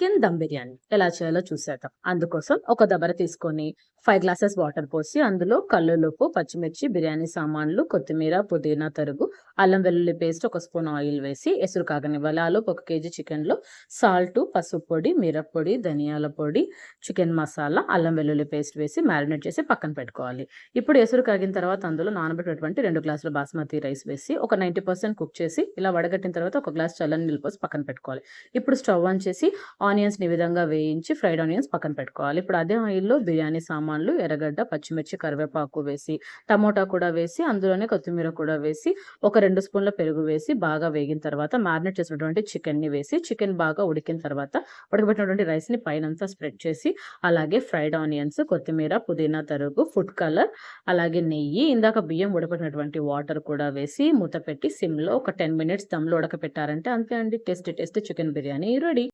Chicken dum biryani ఎలా చేయాలో చూసేద్దాం. అందుకోసం ఒక దబర తీసుకొని 5 గ్లాసెస్ వాటర్ పోసి అందులో కల్లులుప్పు, పచ్చిమిర్చి, బిర్యానీ సామాన్లు, కొత్తిమీర, పుదీనా తరుగు, అల్లం వెల్లుల్లి పేస్ట్, ఒక స్పూన్ ఆయిల్ వేసి ఎసురు కాగనివ్వాలి. ఆలోపు 1 కేజీ చికెన్‌లో సాల్టు, పసుపు పొడి, మిరప్పొడి, ధనియాల పొడి, చికెన్ మసాలా, అల్లం వెల్లుల్లి పేస్ట్ వేసి మ్యారినేట్ చేసి పక్కన పెట్టుకోవాలి. ఇప్పుడు ఎసురు కాగిన తర్వాత అందులో నానబెట్టినటువంటి 2 గ్లాసుల బాస్మతి రైస్ వేసి ఒక 90% కుక్ చేసి ఇలా వడగట్టిన తర్వాత ఒక గ్లాస్ చల్లని నీళ్ళు పోసి పక్కన పెట్టుకోవాలి. ఇప్పుడు స్టవ్ ఆన్ చేసి ఆనియన్స్‌ని ఈ విధంగా వేయించి ఫ్రైడ్ ఆనియన్స్ పక్కన పెట్టుకోవాలి. ఇప్పుడు అదే ఆయిల్‌లో బిర్యానీ సామాన్లు, ఎర్రగడ్డ, పచ్చిమిర్చి, కరివేపాకు వేసి, టమోటా కూడా వేసి, అందులోనే కొత్తిమీర కూడా వేసి, ఒక 2 స్పూన్ల పెరుగు వేసి బాగా వేగిన తర్వాత మ్యారినేట్ చేసినటువంటి చికెన్‌ని వేసి, చికెన్ బాగా ఉడికిన తర్వాత ఉడకబెట్టినటువంటి రైస్‌ని పైనంతా స్ప్రెడ్ చేసి, అలాగే ఫ్రైడ్ ఆనియన్స్, కొత్తిమీర, పుదీనా తరుగు, ఫుడ్ కలర్, అలాగే నెయ్యి, ఇందాక బియ్యం ఉడకబెట్టినటువంటి వాటర్ కూడా వేసి మూత పెట్టి సిమ్‌లో ఒక 10 మినిట్స్ దమ్‌లో ఉడకపెట్టారంటే అంతే అండి. Tasty tasty chicken biryani ready.